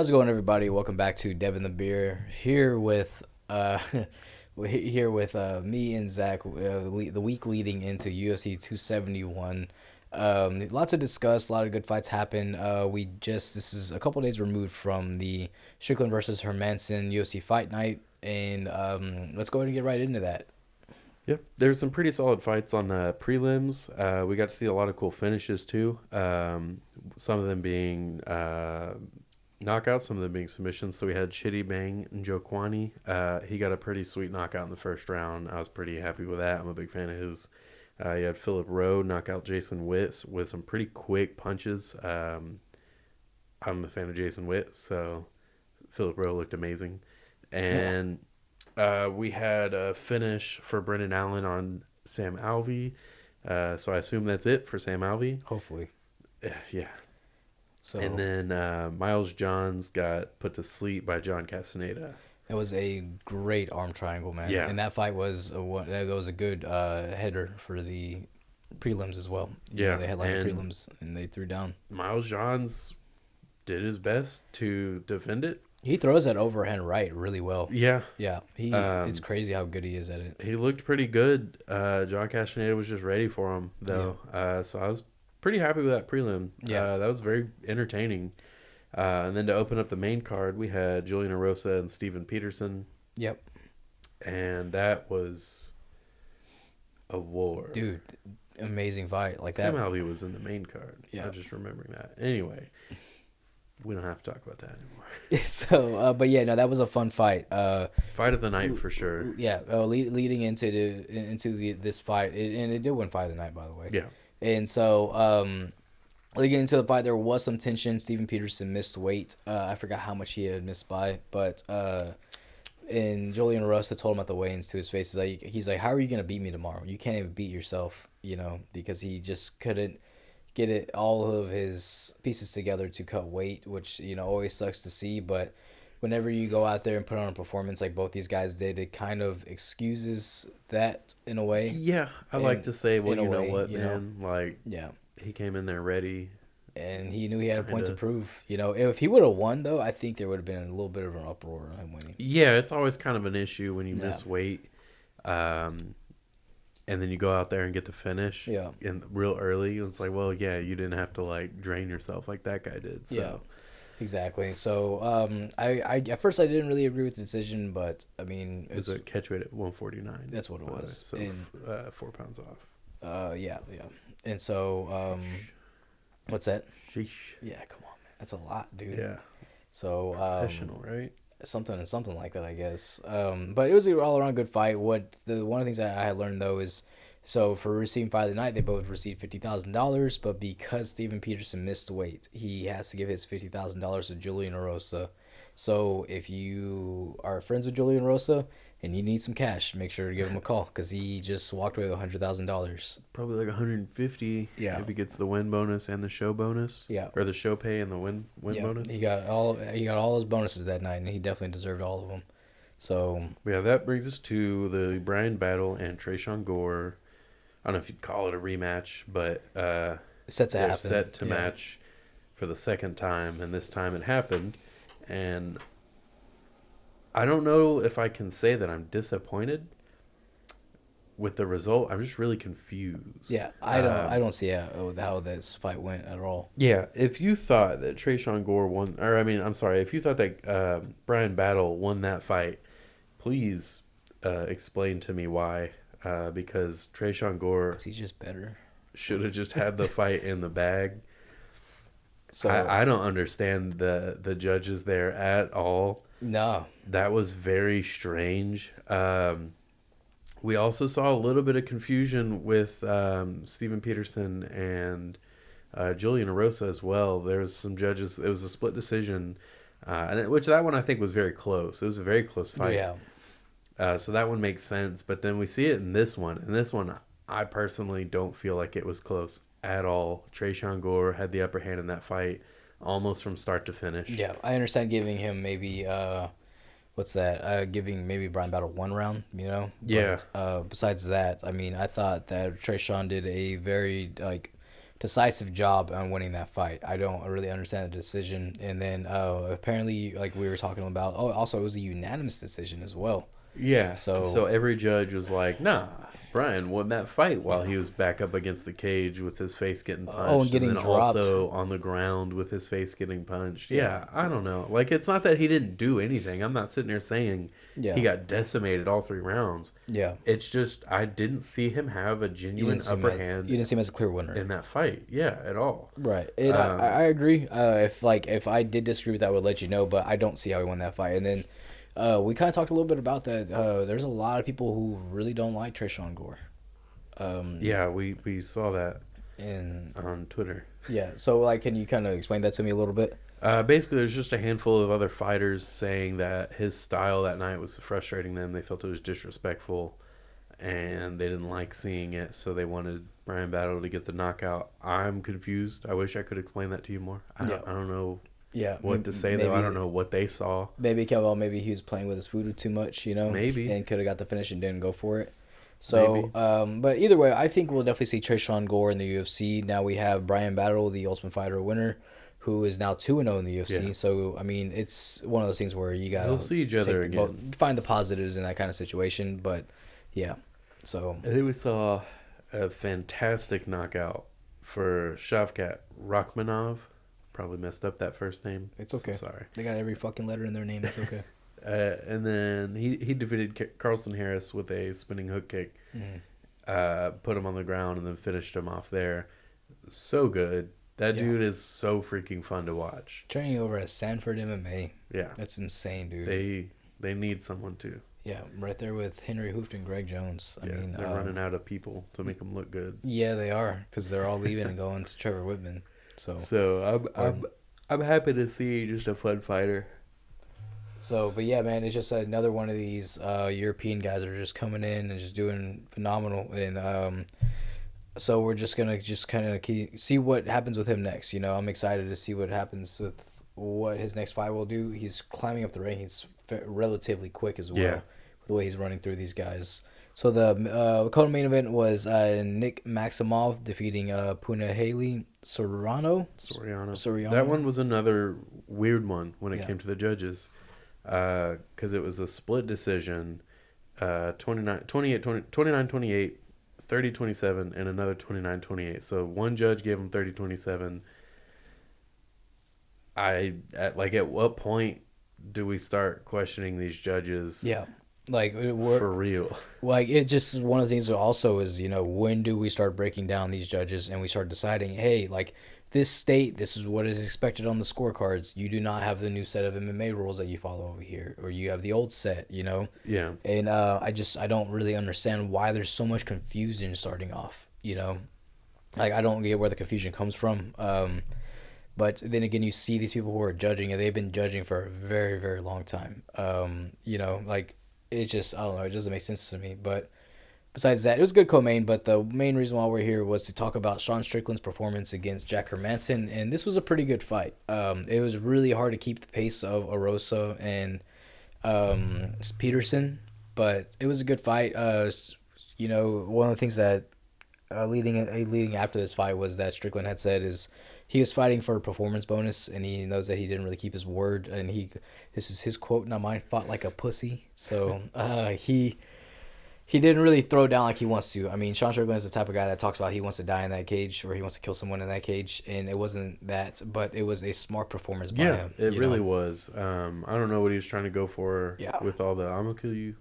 How's it going, everybody? Welcome back to Devin the Beer. Here with me and Zach. The week leading into UFC 271. Lots to discuss. A lot of good fights happen. This is a couple days removed from the Strickland versus Hermanson UFC Fight Night, and let's go ahead and get right into that. Yep, there's some pretty solid fights on the prelims. We got to see a lot of cool finishes too. Some of them being knockouts, some of them being submissions. So we had Chitty Bang and Joe Kwani. He got a pretty sweet knockout in the first round. I was pretty happy with that. I'm a big fan of his. You had Philip Rowe knock out Jason Witt with some pretty quick punches. I'm a fan of Jason Witt, so Philip Rowe looked amazing. And we had a finish for Brendan Allen on Sam Alvey. So I assume that's it for Sam Alvey. Hopefully. Yeah. So And then Miles Johns got put to sleep by John Castaneda. that was a great arm triangle, man. Yeah. And that fight was a good header for the prelims as well. They had the prelims and they threw down. Miles Johns did his best to defend it. He throws that overhand right really well. Yeah. Yeah, it's crazy how good he is at it. He looked pretty good. John Castaneda was just ready for him, though. Yeah. So I was pretty happy with that prelim. Yeah. That was very entertaining. And then to open up the main card, we had Julian Arosa and Steven Peterson. Yep. And that was a war. Dude, amazing fight. Like Sam that. Alvey was in the main card. Yeah. I'm just remembering that. Anyway, we don't have to talk about that anymore. So, but yeah, no, that was a fun fight. Fight of the night for sure. Yeah, leading into this fight, and it did win fight of the night, by the way. Yeah. And so, leading into the fight, there was some tension. Steven Peterson missed weight. I forgot how much he had missed by, but and Julian Arosa told him at the weigh-ins to his face, he's like, how are you gonna beat me tomorrow? You can't even beat yourself, because he just couldn't get all of his pieces together to cut weight, which always sucks to see. But whenever you go out there and put on a performance like both these guys did, it kind of excuses that in a way. Yeah, I like to say, well, you know what, man? Like, yeah, he came in there ready, and he knew he had a point to prove. If he would have won, though, I think there would have been a little bit of an uproar on him winning. Yeah, it's always kind of an issue when you miss weight, and then you go out there and get to finish. Yeah, and real early, it's like, well, yeah, you didn't have to like drain yourself like that guy did. So. Yeah. Exactly. So, I at first I didn't really agree with the decision, but I mean, it was a catch weight at 149. That's what it was. So 4 pounds off. Yeah. And so, what's that? Sheesh. Yeah, come on, man. That's a lot, dude. Yeah. So, professional, right? Something like that, I guess. But it was an all around good fight. One of the things that I had learned though is, so for receiving fight of the night, they both received $50,000. But because Steven Peterson missed weight, he has to give his $50,000 to Julian Arosa. So if you are friends with Julian Arosa and you need some cash, make sure to give him a call, because he just walked away with $100,000. Probably like 150. Yeah. If he gets the win bonus and the show bonus. Yeah. Or the show pay and the win bonus. He got all his bonuses that night, and he definitely deserved all of them. So yeah, that brings us to the Brian Battle and Tresean Gore. I don't know if you'd call it a rematch, but set to match for the second time, and this time it happened. And I don't know if I can say that I'm disappointed with the result. I'm just really confused. Yeah, I don't see how this fight went at all. Yeah, if you thought that Tresean Gore won, or if you thought that Brian Battle won that fight, please explain to me why. Because Tresean Gore, he's just better, should have just had the fight in the bag. So I don't understand the judges there at all. No, that was very strange. We also saw a little bit of confusion with Steven Peterson and Julian Arosa as well. There was some judges. It was a split decision, which that one I think was very close. It was a very close fight. Yeah. So that one makes sense, but then we see it in this one. In this one, I personally don't feel like it was close at all. Tresean Gore had the upper hand in that fight, almost from start to finish. Yeah, I understand giving him maybe giving maybe Brian Battle one round, Yeah. But besides that, I mean, I thought that Tresean did a very decisive job on winning that fight. I don't really understand the decision. And then apparently, like we were talking about, also it was a unanimous decision as well. Yeah. So So every judge was like, nah, Brian won that fight while he was back up against the cage with his face getting punched. and getting then dropped. Also on the ground with his face getting punched. Yeah, I don't know. Like, it's not that he didn't do anything. I'm not sitting there saying he got decimated all 3 rounds. Yeah. It's just I didn't see him have a genuine upper hand. You didn't see him as a clear winner in that fight. Yeah, at all. Right. And I agree. If I did disagree with that, I would let you know. But I don't see how he won that fight. And then we kind of talked a little bit about that. There's a lot of people who really don't like Trishawn Gore. Yeah, we saw that on Twitter. Yeah. So, like, can you kind of explain that to me a little bit? Basically, there's just a handful of other fighters saying that his style that night was frustrating them. They felt it was disrespectful, and they didn't like seeing it, so they wanted Brian Battle to get the knockout. I'm confused. I wish I could explain that to you more. I don't know. Yeah, what to say, though. I don't know what they saw. Maybe he was playing with his food too much, Maybe. And could have got the finish and didn't go for it. So, but either way, I think we'll definitely see Trishawn Gore in the UFC. Now we have Brian Battle, the Ultimate Fighter winner, who is now 2-0 in the UFC. Yeah. So, I mean, it's one of those things where you got to see each other again. Find the positives in that kind of situation. But, yeah. So I think we saw a fantastic knockout for Shavkat Rakhmonov. Probably messed up that first name. It's okay. So sorry. They got every fucking letter in their name. It's okay. And then he defeated Carlson Harris with a spinning hook kick. Put him on the ground and then finished him off there. So good. That dude is so freaking fun to watch. Training over at Sanford MMA. Yeah. That's insane, dude. They need someone too. Yeah, right there with Henry Hooft and Greg Jones. I mean, they're running out of people to make them look good. Yeah, they are, because they're all leaving and going to Trevor Whitman. So I'm happy to see just a fun fighter. So, but yeah, man, it's just another one of these European guys that are just coming in and just doing phenomenal. And so we're just gonna kind of see what happens with him next. I'm excited to see what happens with what his next fight will do. He's climbing up the rank. He's relatively quick as well with the way he's running through these guys. So the co-main event was Nick Maximov defeating Punahele Soriano. That one was another weird one when it came to the judges, because it was a split decision, 29-28, 30-27, and another 29-28. So one judge gave him 30-27. At what point do we start questioning these judges? Yeah. Like, for real. Like, it just one of the things also is, when do we start breaking down these judges and we start deciding, hey, like, this state, this is what is expected on the scorecards. You do not have the new set of MMA rules that you follow over here, or you have the old set, Yeah. And I don't really understand why there's so much confusion starting off, Like, I don't get where the confusion comes from. But then again, you see these people who are judging, and they've been judging for a very, very long time. Like, it just, I don't know, it doesn't make sense to me. But besides that, it was a good co-main, but the main reason why we're here was to talk about Sean Strickland's performance against Jack Hermanson, and this was a pretty good fight. It was really hard to keep the pace of Arosa and Peterson, but it was a good fight. One of the things that leading after this fight was that Strickland had said is he was fighting for a performance bonus, and he knows that he didn't really keep his word, and this is his quote, not mine, fought like a pussy. So he didn't really throw down like he wants to. I mean, Sean Strickland is the type of guy that talks about he wants to die in that cage, or he wants to kill someone in that cage, and it wasn't that, but it was a smart performance by him. Yeah, it really was. I don't know what he was trying to go for with all the "I'm gonna kill you"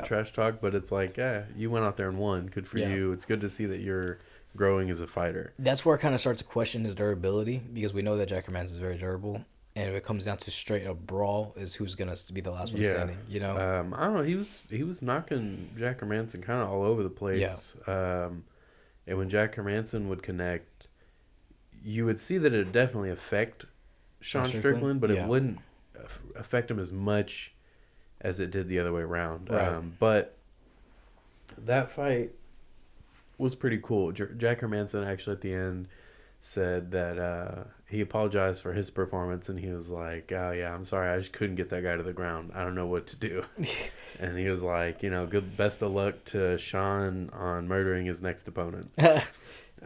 trash talk, but it's like, you went out there and won. Good for you. It's good to see that you're growing as a fighter. That's where I kind of start to question his durability, because we know that Jack Hermanson is very durable. And if it comes down to straight up brawl, is who's gonna be the last one standing? I don't know. He was knocking Jack Hermanson kind of all over the place. Yeah. And when Jack Hermanson would connect, you would see that it would definitely affect Sean Strickland, but it wouldn't affect him as much as it did the other way around. Right. But that fight was pretty cool. Jack Hermanson actually at the end said that he apologized for his performance, and he was like, "Oh yeah, I'm sorry, I just couldn't get that guy to the ground. I don't know what to do." And he was like, best of luck to Sean on murdering his next opponent.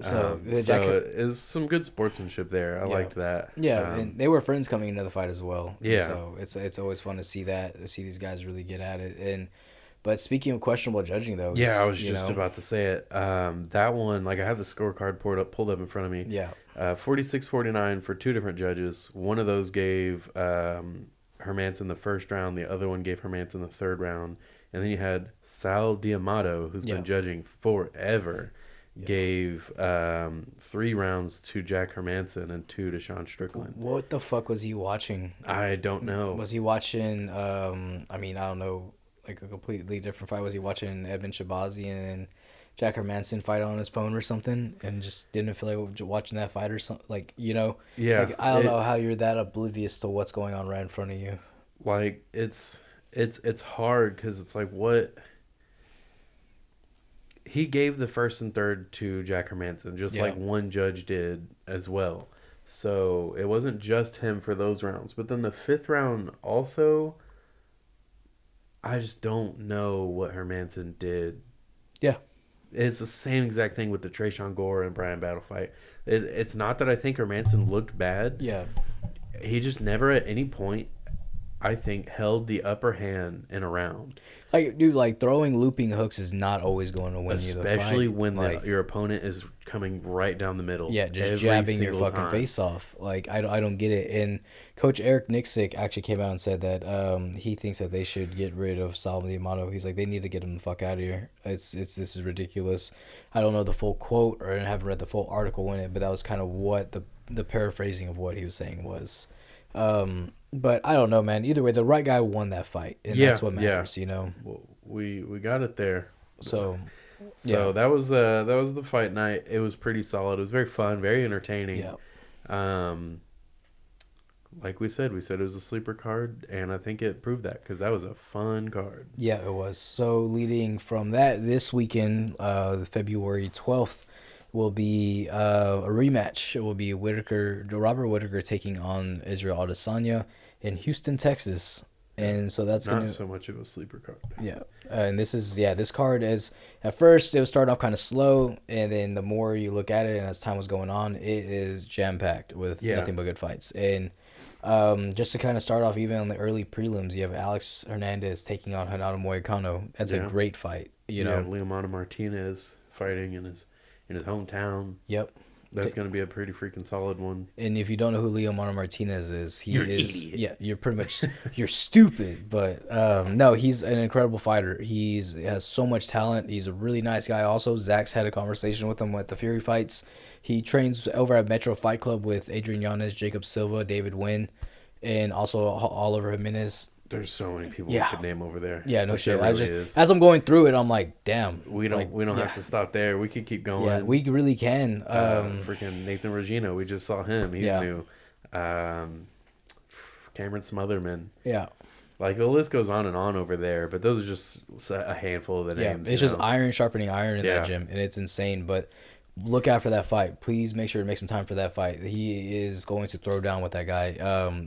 So, it was some good sportsmanship there. I Yeah. liked that. Yeah, and they were friends coming into the fight as well. And Yeah. so it's always fun to see that, to see these guys really get at it. But speaking of questionable judging, though, Yeah, I was just about to say it. That one, like I have the scorecard pulled up in front of me. Yeah. 46-49 for two different judges. One of those gave Hermanson the first round. The other one gave Hermanson the third round. And then you had Sal D'Amato, who's been judging forever, gave 3 rounds to Jack Hermanson and 2 to Sean Strickland. What the fuck was he watching? I don't know. Was he watching, I don't know, like a completely different fight? Was he watching Edmund Shabazi and Jack Hermanson fight on his phone or something and just didn't feel like watching that fight or something? Like, Yeah. Like, I don't know how you're that oblivious to what's going on right in front of you. Like, it's hard because it's like what he gave the first and third to Jack Hermanson, just like one judge did as well. So it wasn't just him for those rounds. But then the 5th round also, I just don't know what Hermanson did. Yeah. It's the same exact thing with the Trayshawn Gore and Brian Battle fight. It's not that I think Hermanson looked bad. Yeah. He just never at any point, I think, held the upper hand in a round. Like, dude, like throwing looping hooks is not always going to win you the fight. Especially when your opponent is coming right down the middle. Yeah, just jabbing your fucking face off. Like, I don't get it. And Coach Eric Nixick actually came out and said that he thinks that they should get rid of Sal D'Amato. He's like, they need to get him the fuck out of here. This is ridiculous. I don't know the full quote, or I haven't read the full article in it, but that was kind of what the paraphrasing of what he was saying was. But I don't know, man. Either way, the right guy won that fight, and that's what matters, Well, we got it there. So that was the fight night. It was pretty solid. It was very fun, very entertaining. Yeah. Like we said it was a sleeper card, and I think it proved that because that was a fun card. Yeah, it was. So leading from that, this weekend, February 12th, will be a rematch. It will be Robert Whittaker taking on Israel Adesanya in Houston, Texas. And so that's not so much of a sleeper card. Yeah. And this card is, at first it was starting off kind of slow, and then the more you look at it and as time was going on, it is jam-packed with nothing but good fights. And just to kind of start off, even on the early prelims, you have Alex Hernandez taking on Hanano Moicano. That's a great fight. You know, Leomano Martinez fighting in his hometown. Yep. That's going to be a pretty freaking solid one. And if you don't know who Leomano Martinez is, you're an idiot. Yeah, you're pretty much, you're stupid. But no, he's an incredible fighter. He has so much talent. He's a really nice guy also. Zach's had a conversation with him at the Fury fights. He trains over at Metro Fight Club with Adrian Yanez, Jacob Silva, David Wynn, and also Oliver Jimenez. There's so many people we could name over there. Yeah, no shit. Really as I'm going through it, I'm like, damn. We don't have to stop there. We could keep going. Yeah, we really can. Freaking Nathan Regino, we just saw him. He's new. Cameron Smotherman. Yeah. Like, the list goes on and on over there, but those are just a handful of the names. Yeah, it's just iron sharpening iron in that gym, and it's insane. But look out for that fight. Please make sure to make some time for that fight. He is going to throw down with that guy.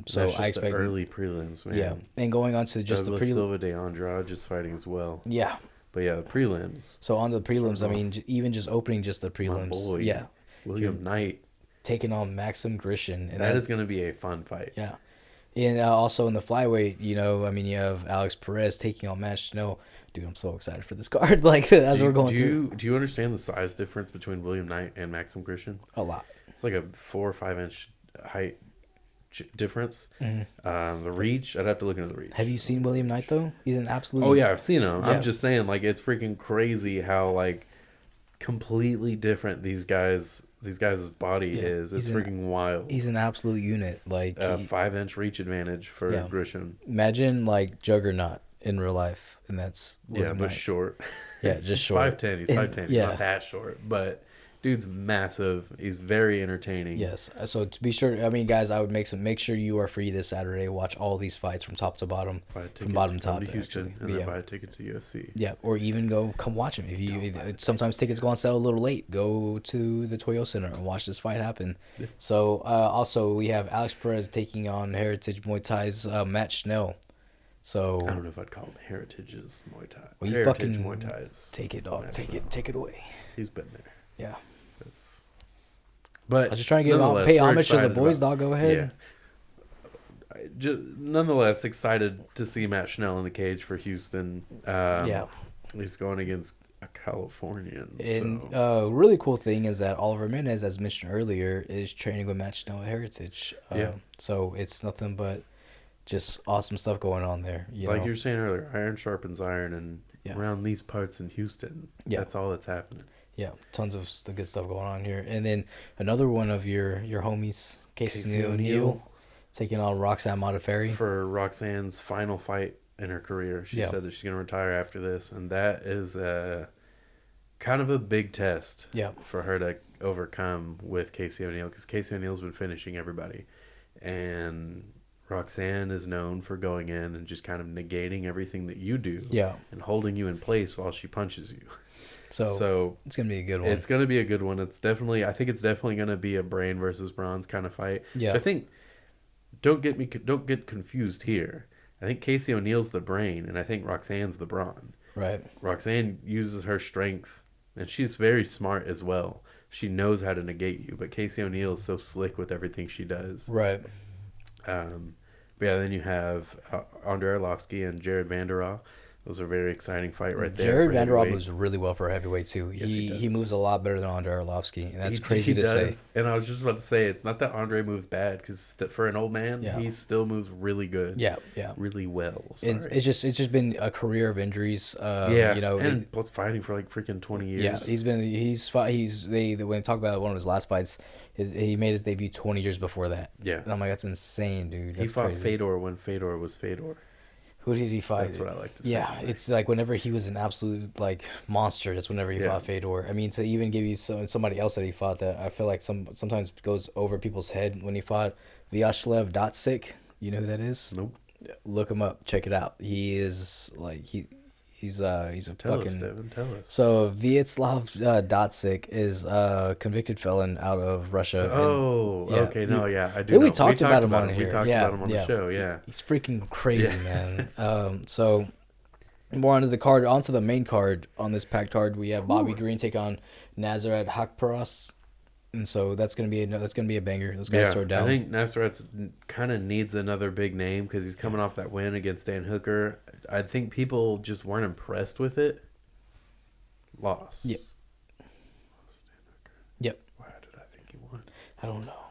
So I expect the early prelims, man. Yeah, and going on to just Douglas Silva de Andrade just fighting as well. Yeah, but the prelims. So on the prelims, I mean, even just opening just the prelims. My boy, William Knight taking on Maxim Grishin, and that is going to be a fun fight. Yeah, and also in the flyweight, you have Alex Perez taking on Matt Schnell. Dude, I'm so excited for this card. Like, as we're going through. Do you understand the size difference between William Knight and Maxim Grishin? A lot. It's like a 4 or 5 inch height difference. Mm-hmm. The reach, I'd have to look into the reach. Have you seen William Knight though? He's an absolute. Oh yeah, I've seen him. Yeah. I'm just saying, like, it's freaking crazy how like completely different these guys' body is. It's freaking wild. He's an absolute unit. Like 5-inch reach advantage for Grishin. Imagine like Juggernaut in real life, and that's William Knight. Short. Yeah, just short. 5'10". He's 5'10". He's not that short, but dude's massive. He's very entertaining. Yes. So to be sure, I mean, guys, I would make sure you are free this Saturday. Watch all these fights from top to bottom, from bottom to top. To Houston, and then buy a ticket to UFC. Yeah, or even come watch them. Sometimes tickets go on sale a little late. Go to the Toyo Center and watch this fight happen. Yeah. So also we have Alex Perez taking on Heritage Muay Thai's Matt Schnell. So I don't know if I'd call him Heritage's Muay Thai. Well, Heritage Muay Thai is take it, dog. Take it away. He's been there. Yeah. But I was just trying to nonetheless, pay we're homage to the excited boys, about- dog. Go ahead. Nonetheless, excited to see Matt Schnell in the cage for Houston. Yeah. He's going against a Californian. And So. really cool thing is that Oliver Mendez, as mentioned earlier, is training with Matt Schnell at Heritage. So it's nothing but just awesome stuff going on there. You You were saying earlier, iron sharpens iron, and Yeah. around these parts in Houston, that's all that's happening. Yeah, tons of the good stuff going on here. And then another one of your homies, Casey O'Neill, taking on Roxanne Modafferi. For Roxanne's final fight in her career. She said that she's going to retire after this, and that is kind of a big test for her to overcome with Casey O'Neill, because Casey O'Neill's been finishing everybody. And Roxanne is known for going in and just kind of negating everything that you do and holding you in place while she punches you. So it's gonna be a good one. It's gonna be a good one. I think it's definitely gonna be a brain versus bronze kind of fight. Yeah. Which I think don't get confused here. I think Casey O'Neill's the brain, and I think Roxanne's the brawn. Right. Roxanne uses her strength, and she's very smart as well. She knows how to negate you, but Casey O'Neill is so slick with everything she does. Right. But yeah, then you have Andre Arlovsky and Jared Vanderhaal. Those are a very exciting fight right there. Jared Vanderhaal moves really well for a heavyweight too. Yes, he moves a lot better than Andre Arlovsky, and that's crazy he to does. say. And I was just about to say, it's not that Andre moves bad, because for an old man, he still moves really good. Yeah. Really well. It's just been a career of injuries. And plus fighting for like freaking 20 years. Yeah, when they talk about one of his last fights, he made his debut 20 years before that. Yeah. And I'm like, that's insane, dude. That's he fought crazy. Fedor when Fedor was Fedor. Who did he fight? That's what I like to say. Yeah, it's like whenever he was an absolute like monster, that's whenever he fought Fedor. I mean, to even give you somebody else that he fought that I feel like sometimes goes over people's head when he fought Vyacheslav Dotsik. You know who that is? Nope. Look him up. Check it out. He is like he's a Tell fucking. us, Devin. Tell us. So Vyacheslav Dotsik is a convicted felon out of Russia. Oh, and, okay. No, yeah, I do. Yeah, know. we talked about him on here. We talked about him on the show. Yeah, he's freaking crazy, man. So more onto the main card on this packed card, we have Bobby Green take on Nazareth Hakparas. And so that's gonna be a banger. Those guys throw down. I think Nasrat's kind of needs another big name because he's coming off that win against Dan Hooker. I think people just weren't impressed with it. Lost. Yep. Yep. Why did I think he won? I don't know.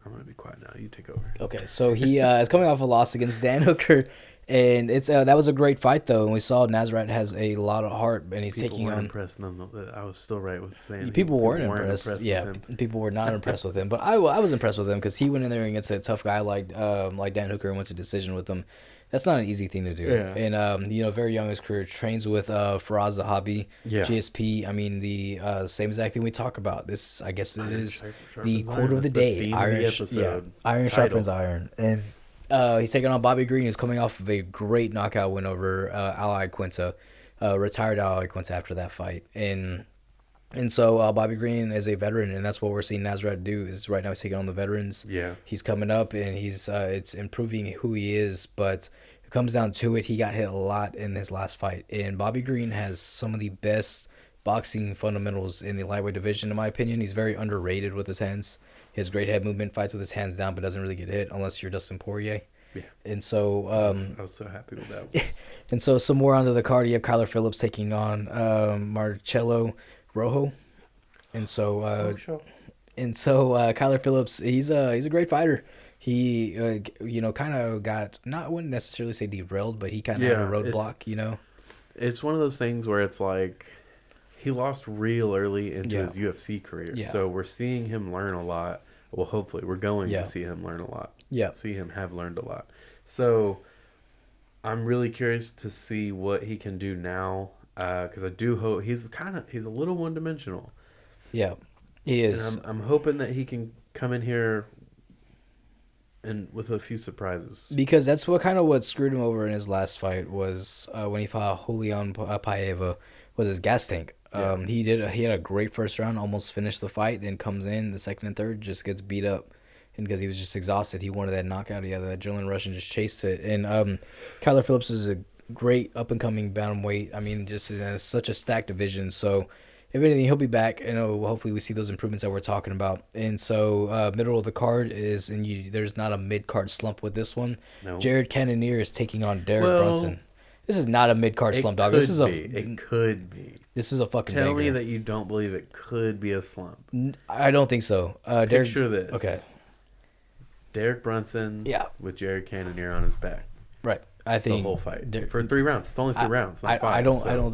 I'm gonna be quiet now. You take over. Okay, so he is coming off a loss against Dan Hooker, and it's that was a great fight though. And we saw Nazareth has a lot of heart, and he's taking on. Impressed. No, I was still right with saying People weren't impressed. Yeah, people were not impressed with him, but I was impressed with him because he went in there against a tough guy like Dan Hooker and went to decision with him. That's not an easy thing to do. Yeah. And very young in his career, trains with Faraz Zahabi, Yeah. GSP. I mean the same exact thing we talk about. This I guess it is the sharpens quote iron. of the That's day. theme of the episode. Iron Title. sharpens iron, and he's taking on Bobby Green, who's coming off of a great knockout win over Ally Quinta, retired Ally Quinta after that fight, and so Bobby Green is a veteran, and that's what we're seeing Nazareth do. Is right now he's taking on the veterans. Yeah. He's coming up, and he's it's improving who he is, but it comes down to it. He got hit a lot in his last fight, and Bobby Green has some of the best boxing fundamentals in the lightweight division, in my opinion. He's very underrated with his hands. He has great head movement, fights with his hands down, but doesn't really get hit unless you're Dustin Poirier. Yeah. And so I was so happy with that one. and so some more onto the card. You have Kyler Phillips taking on Marcelo Rojo. And so Kyler Phillips, he's a great fighter. He kind of got, I wouldn't necessarily say derailed, but he kind of had a roadblock, It's one of those things where it's like he lost real early into his UFC career. Yeah. So we're seeing him learn a lot. Well, hopefully we're going to see him learn a lot. Yeah. See him have learned a lot. So I'm really curious to see what he can do now. Because I do hope he's a little one-dimensional. Yeah, he is. And I'm hoping that he can come in here and with a few surprises. Because that's what screwed him over in his last fight was when he fought Julian Paeva, was his gas tank. Yeah. He had a great first round, almost finished the fight, then comes in the second and third, just gets beat up. And because he was just exhausted, he wanted that knockout. That adrenaline rush and just chased it. And Kyler Phillips is a great up-and-coming bantamweight. I mean, just in such a stacked division. So if anything, he'll be back. And hopefully we see those improvements that we're talking about. And so middle of the card is, and there's not a mid card slump with this one. No. Jared Cannoneer is taking on Derrick Brunson. This is not a mid card slump, dog. This is it could be. This is a fucking. Tell banger. me that you don't believe it could be a slump. I don't think so. Picture this. Okay. Derrick Brunson. Yeah. With Jared Cannoneer on his back. Right. I think the whole fight for 3 rounds. It's only 3 rounds, not 5.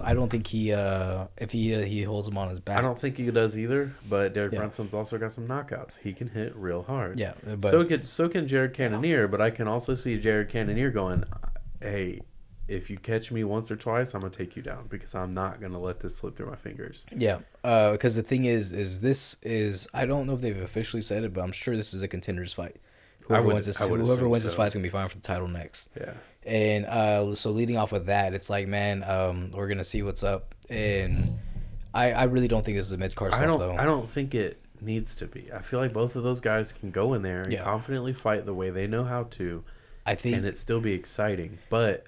I don't think he if he holds him on his back. I don't think he does either. But Derrick Brunson's also got some knockouts. He can hit real hard. Yeah. But, so can Jared Cannoneer. But I can also see Jared Cannoneer going, hey, if you catch me once or twice, I'm gonna take you down because I'm not gonna let this slip through my fingers. Yeah. Because the thing is this is, I don't know if they've officially said it, but I'm sure this is a contenders fight. Whoever wins this fight's gonna be fine for the title next. Yeah. And so leading off with that, it's like, man, we're gonna see what's up, and I really don't think this is a mid card slump though. I don't think it needs to be. I feel like both of those guys can go in there and confidently fight the way they know how to. I think, and it still be exciting, but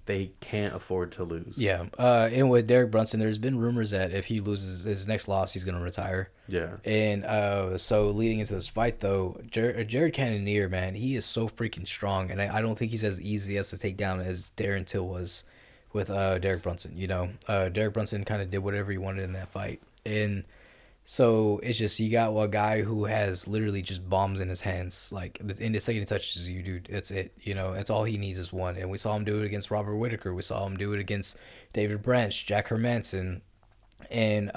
they can't afford to lose. Yeah. And with Derrick Brunson, there's been rumors that if he loses his next loss, he's gonna retire. Yeah. And so leading into this fight, though, Jared Cannoneer, man, he is so freaking strong, and I don't think he's as easy as to take down as Darren Till was with Derrick Brunson. You know, Derrick Brunson kind of did whatever he wanted in that fight, and so it's just, you got a guy who has literally just bombs in his hands. Like, in the second he touches you, dude, that's it. You know, that's all he needs is one. And we saw him do it against Robert Whitaker. We saw him do it against David Branch, Jack Hermanson. And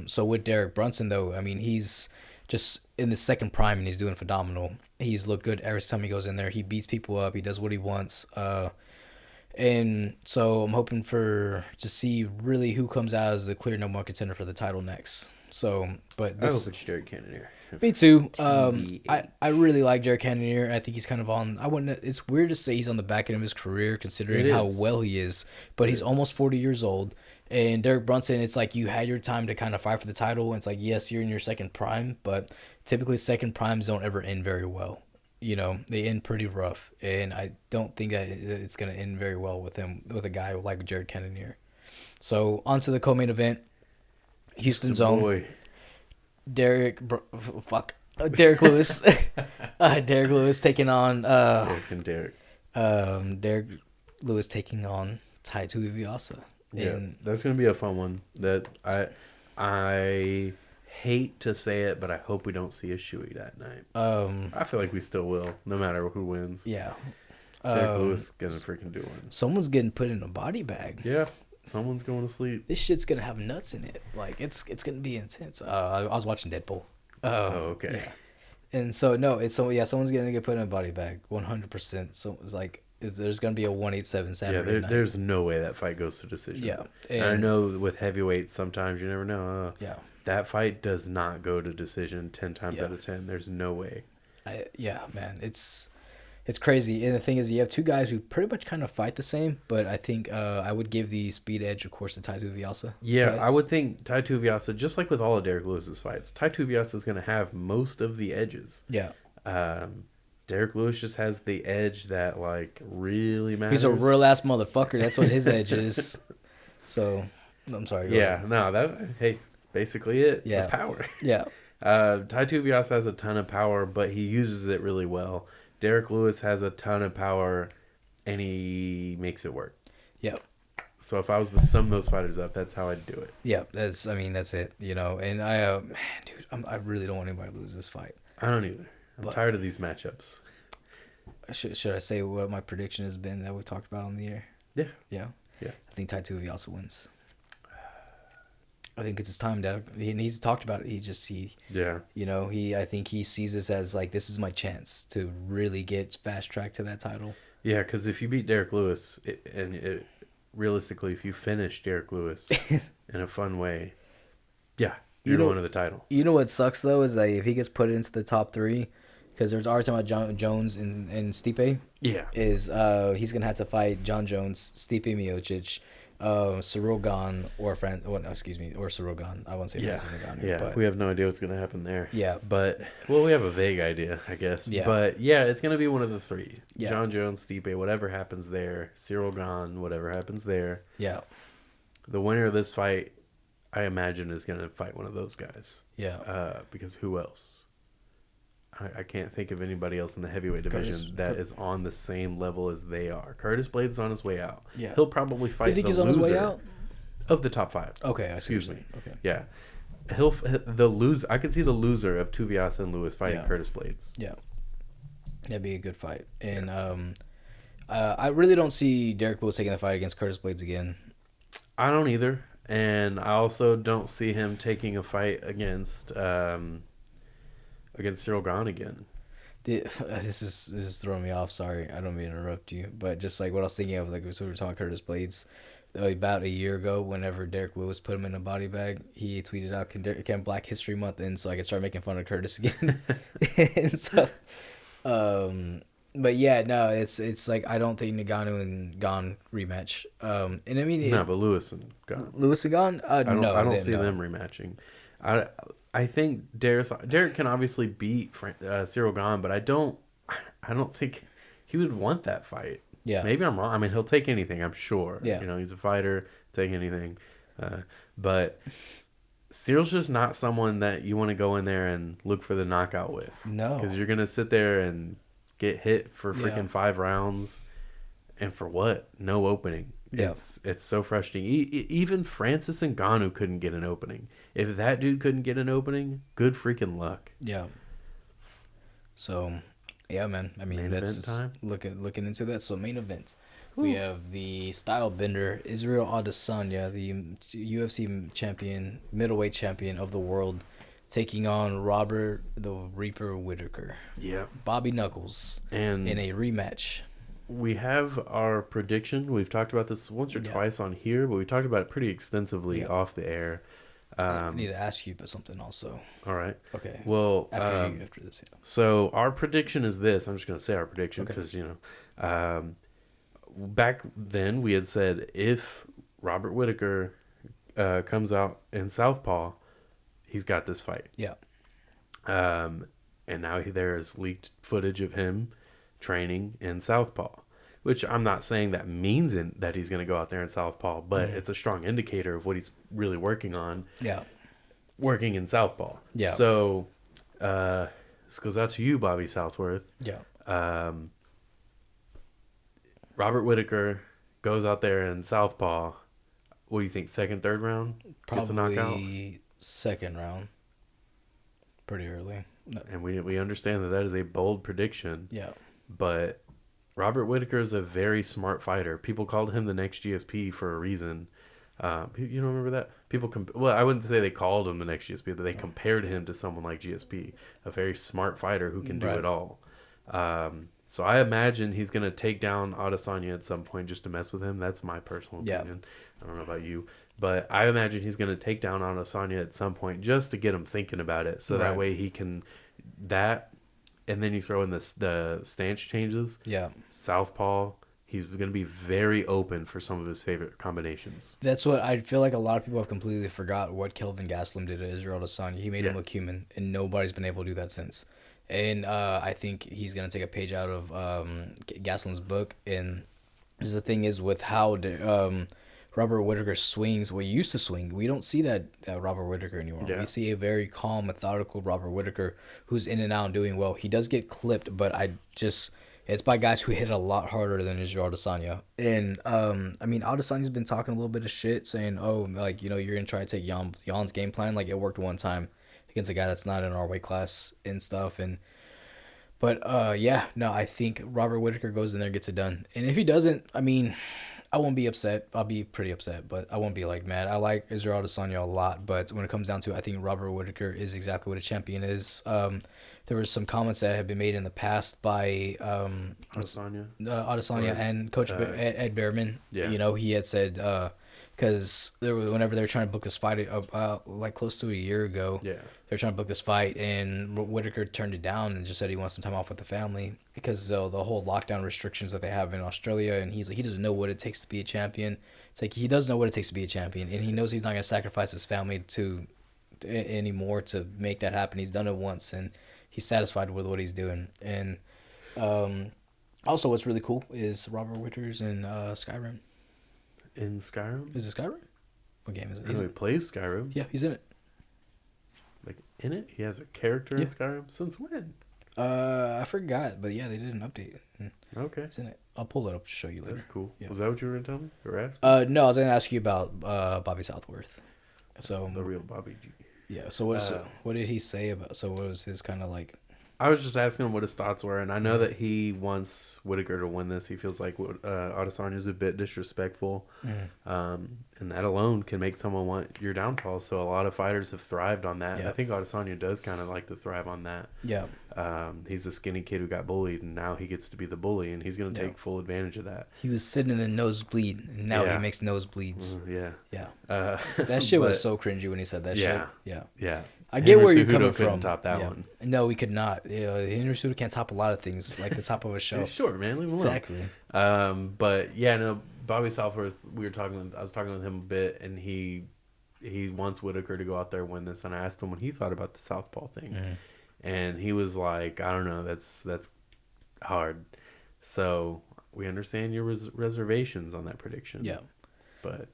so with Derrick Brunson, though, I mean, he's just in the second prime and he's doing phenomenal. He's looked good every time he goes in there. He beats people up. He does what he wants. And so I'm hoping to see really who comes out as the clear number 1 contender for the title next. So, but this, I hope it's Jared Cannoneer. Me too. I really like Derrick Brunson. I think he's kind of on. I wouldn't. It's weird to say he's on the back end of his career considering how well he is. But he's almost 40 years old. And Derrick Brunson, it's like you had your time to kind of fight for the title. And it's like, yes, you're in your second prime, but typically second primes don't ever end very well. You know, they end pretty rough, and I don't think that it's gonna end very well with a guy like Jared Cannoneer. So on to the co-main event. Houston's own Derrick Lewis. Derrick Lewis taking on Derrick Lewis taking on Tai Tuivasa. Yeah, that's gonna be a fun one. That I hate to say it, but I hope we don't see a shoey that night. I feel like we still will, no matter who wins. Yeah. Derrick Lewis is gonna freaking do one. Someone's getting put in a body bag. Yeah. Someone's going to sleep. This shit's gonna have nuts in it. Like, it's gonna be intense. I was watching Deadpool. Okay. Yeah. And so someone's gonna get put in a body bag, 100%. So it's like there's gonna be a 187 Saturday night. There's no way that fight goes to decision. Yeah. And I know with heavyweights sometimes you never know. Yeah. That fight does not go to decision 10 times out of 10. There's no way. Man, it's crazy. And the thing is, you have two guys who pretty much kind of fight the same, but I think I would give the speed edge, of course, to Tai Tuivasa. Yeah, I would think Tai Tuivasa, just like with all of Derrick Lewis's fights, Tai Tuivasa is going to have most of the edges. Yeah. Derrick Lewis just has the edge that, like, really matters. He's a real-ass motherfucker. That's what his edge is. So, I'm sorry. Basically it. Yeah. The power. Yeah. Tai Tuivasa has a ton of power, but he uses it really well. Derrick Lewis has a ton of power, and he makes it work. Yep. So if I was to sum those fighters up, that's how I'd do it. Yeah, that's it. You know, and I really don't want anybody to lose this fight. I don't either. I'm tired of these matchups. Should I say what my prediction has been that we talked about on the air? Yeah. Yeah. Yeah. I think Tai Tuivasa wins. I think it's his time, Dad. He's talked about it. I think he sees this as like, this is my chance to really get fast track to that title. Yeah, because if you beat Derrick Lewis, realistically, if you finish Derrick Lewis in a fun way, you're going to the title. You know what sucks though is that if he gets put into the top 3, because there's already talking about Jones and Stipe. Yeah, he's gonna have to fight John Jones, Stipe Miocic, Sorogan or Sorogan. I won't say Francis Ngannou. Yeah, but we have no idea what's gonna happen there. Yeah, but we have a vague idea, I guess. Yeah, but it's gonna be one of the 3. Yeah. John Jones, Stipe, whatever happens there. Sorogan, whatever happens there. Yeah. The winner of this fight, I imagine is going to fight one of those guys. Yeah. Because who else? I can't think of anybody else in the heavyweight division that is on the same level as they are. Curtis Blades on his way out. Yeah. He'll probably fight You think the he's on his way out? of the top 5. Okay, Excuse me. Okay. Yeah. I could see the loser of Tuivasa and Lewis fighting Curtis Blades. Yeah. That'd be a good fight. And I really don't see Derrick Lewis taking the fight against Curtis Blades again. I don't either. And I also don't see him taking a fight against Cyril Gahn again. This is throwing me off. Sorry, I don't mean to interrupt you, but just like what I was thinking of, like we were talking Curtis Blades about a year ago. Whenever Derrick Lewis put him in a body bag, he tweeted out, "Can Black History Month in so I can start making fun of Curtis again." And so, but yeah, no, it's like I don't think Ngannou and Gahn rematch. And I mean, but Lewis and Gahn. Lewis and Gahn, I don't see them rematching. I think Derrick can obviously beat Cyril Gahn, but I don't think he would want that fight. Yeah, maybe I'm wrong. I mean, he'll take anything, I'm sure. Yeah, he's a fighter, take anything. But Cyril's just not someone that you want to go in there and look for the knockout with. No, because you're gonna sit there and get hit for freaking 5 rounds, and for what? No opening. Yeah. It's so frustrating. Even Francis Ngannou couldn't get an opening. If that dude couldn't get an opening, good freaking luck. Yeah. So, yeah, man. I mean, that's just looking into that. So, main event. Ooh. We have the Stylebender, Israel Adesanya, the UFC champion, middleweight champion of the world, taking on Robert the Reaper Whittaker. Yeah. Bobby Knuckles. And in a rematch. We have our prediction. We've talked about this once or twice on here, but we talked about it pretty extensively off the air. I need to ask you about something also. All right. Okay. Well, after this. Yeah. So our prediction is this. I'm just going to say our prediction because, back then we had said if Robert Whittaker comes out in Southpaw, he's got this fight. Yeah. And now there's leaked footage of him training in Southpaw, which I'm not saying that means that he's going to go out there in Southpaw, but it's a strong indicator of what he's really working on. Yeah. Working in Southpaw. Yeah. So this goes out to you, Bobby Southworth. Yeah. Robert Whittaker goes out there in Southpaw. What do you think? Second, third round? Probably knockout? Second round. Pretty early. No. And we understand that is a bold prediction. Yeah. But Robert Whittaker is a very smart fighter. People called him the next GSP for a reason. You don't remember that? Well, I wouldn't say they called him the next GSP, but they compared him to someone like GSP, a very smart fighter who can do it all. So I imagine he's going to take down Adesanya at some point just to mess with him. That's my personal opinion. I don't know about you. But I imagine he's going to take down Adesanya at some point just to get him thinking about it. So that way he can... And then you throw in the stance changes. Yeah. Southpaw. He's going to be very open for some of his favorite combinations. That's what I feel like a lot of people have completely forgot what Kelvin Gastelum did to Israel Adesanya. He made him look human, and nobody's been able to do that since. And I think he's going to take a page out of Gastelum's book. And the thing is with how Robert Whittaker swings, well, he used to swing. We don't see that Robert Whittaker anymore. Yeah. We see a very calm, methodical Robert Whittaker who's in and out and doing well. He does get clipped, but it's by guys who hit a lot harder than Israel Adesanya. And, I mean, Adesanya's been talking a little bit of shit, saying, you're going to try to take Jan's game plan. Like, it worked one time against a guy that's not in our weight class and stuff. But I think Robert Whittaker goes in there and gets it done. And if he doesn't, I mean... I won't be upset. I'll be pretty upset, but I won't be mad. I like Israel Adesanya a lot, but when it comes down to it, I think Robert Whittaker is exactly what a champion is. There were some comments that have been made in the past by Adesanya and Coach Ed Behrman. Yeah. He had said because whenever they were trying to book this fight close to a year ago, they were trying to book this fight, and Whittaker turned it down and just said he wants some time off with the family because the whole lockdown restrictions that they have in Australia, and he's like, he doesn't know what it takes to be a champion. It's like he does know what it takes to be a champion, and he knows he's not going to sacrifice his family anymore to make that happen. He's done it once, and he's satisfied with what he's doing. And also, what's really cool is Robert Whittaker's in Skyrim. In Skyrim? Is it Skyrim? What game is it? I know he plays Skyrim. Yeah, he's in it. Like in it, he has a character in Yeah. Skyrim. Since when? I forgot, but yeah, they did an update. Okay, It's in it. I'll pull it up to show you later. that's cool. Yeah. Was that what you were gonna tell me or ask me? No, I was gonna ask you about Bobby Southworth. So The real Bobby G. yeah. So what did he say about? So what was his kind of like? I was just asking him what his thoughts were, and I know that he wants Whitaker to win this. He feels like Adesanya is a bit disrespectful, and that alone can make someone want your downfall. So a lot of fighters have thrived on that. Yeah. I think Adesanya does kind of like to thrive on that. Yeah. He's a skinny kid who got bullied, and now he gets to be the bully, and he's going to take full advantage of that. He was sitting in the nosebleed, and now he Yeah. makes nosebleeds. Yeah. Yeah. That shit but- was so cringy when he said that Yeah. shit. Yeah. Yeah. I get where Henry you're coming Cejudo couldn't from. top that Yeah. one. No, we could not. Henry Cejudo can't top a lot of things, like the top of a show. He's short, man. Leave him alone. Exactly. But yeah, no. Bobby Southworth. I was talking with him a bit, and he wants Whitaker to go out there and win this. And I asked him what he thought about the southpaw thing, and he was like, "I don't know. That's hard." So we understand your reservations on that prediction. Yeah. But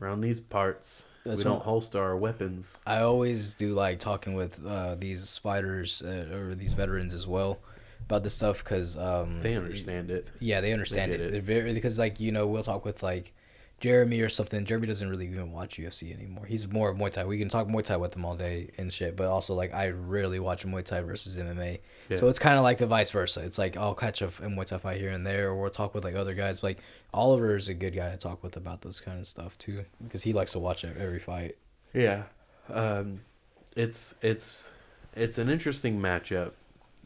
around these parts, That's we don't what- holster our weapons. I always do like talking with these fighters or these veterans as well about this stuff because They understand it. yeah, they understand get it. it. They're very, because like we'll talk with like Jeremy or something. Jeremy doesn't really even watch UFC anymore. He's more Muay Thai. We can talk Muay Thai with him all day and shit, but also like I rarely watch Muay Thai versus MMA. Yeah. So it's kind of like the vice versa. It's like I'll catch a Muay Thai fight here and there, or we'll talk with like other guys. Like Oliver is a good guy to talk with about this kind of stuff too, because he likes to watch every fight. Yeah, it's an interesting matchup.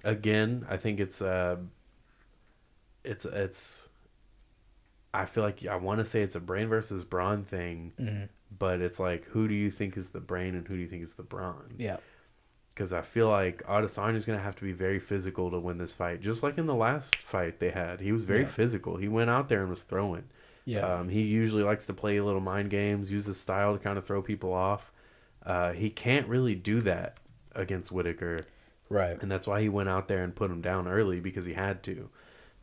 Again, I think it's I feel like I want to say it's a brain versus brawn thing, but it's like who do you think is the brain and who do you think is the brawn? Yeah. Because I feel like Adesanya is going to have to be very physical to win this fight. Just like in the last fight they had, he was very physical. He went out there and was throwing. Yeah. He usually likes to play little mind games, use his style to kind of throw people off. He can't really do that against Whitaker. Right. And that's why he went out there and put him down early, because he had to.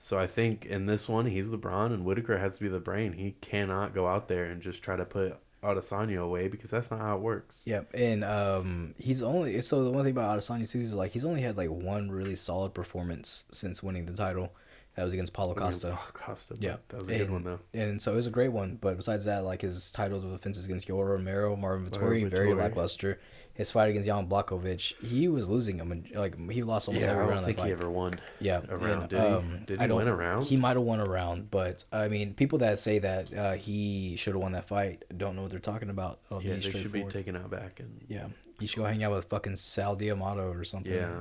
So I think in this one, he's the brawn and Whitaker has to be the brain. He cannot go out there and just try to put Adesanya away, because that's not how it works. Yeah, and he's only, so the one thing about Adesanya too is like he's only had like one really solid performance since winning the title. That was against Paulo Costa. Costa. Yeah, That was a good one, though. And so it was a great one. But besides that, like his title defenses against Yoel Romero, Marvin Vettori, very lackluster. His fight against Jan Blachowicz, he was losing him, and like he lost almost every round of that think fight. he ever won. Yeah, a round. and, Did he win a round? He might have won a round, but I mean, people that say that he should have won that fight don't know what they're talking about. Yeah, they should be taken out back. And yeah, you should go hang out with fucking Sal Diamato or something. Yeah.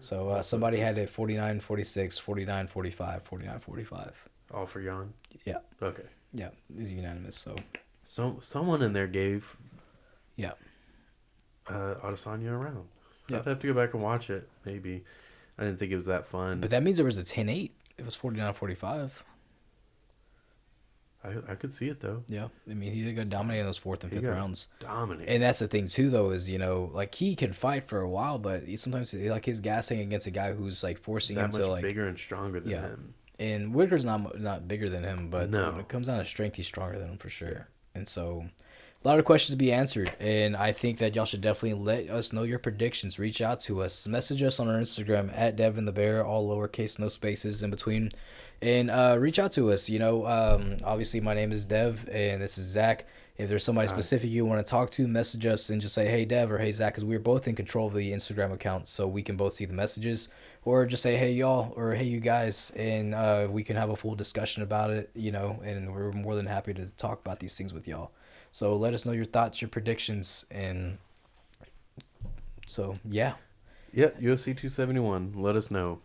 So somebody had it 49-46, 49-45, 49-45. All for Jan? Yeah. Okay. Yeah, it's unanimous. So someone in there gave yeah. Adesanya a round. Yeah. I'd have to go back and watch it, maybe. I didn't think it was that fun. But that means there was a 10-8. It was 49-45. I could see it, though. Yeah. I mean, he did go dominate in those fourth and fifth rounds. Dominate. And that's the thing, too, though, is, like, he can fight for a while, but sometimes, like, his gassing against a guy who's, like, forcing him to, like... bigger and stronger than him. And Whitaker's not bigger than him, but No. when it comes down to strength, he's stronger than him for sure. And so... a lot of questions to be answered, and I think that y'all should definitely let us know your predictions. Reach out to us. Message us on our Instagram, at DevInTheBear, all lowercase, no spaces in between. And reach out to us. Obviously, my name is Dev, and this is Zach. If there's somebody specific you want to talk to, message us and just say, hey, Dev, or hey, Zach, because we're both in control of the Instagram account, so we can both see the messages. Or just say, hey, y'all, or hey, you guys, and we can have a full discussion about it, and we're more than happy to talk about these things with y'all. So let us know your thoughts, your predictions, and so, yeah. Yep, UFC 271. Let us know.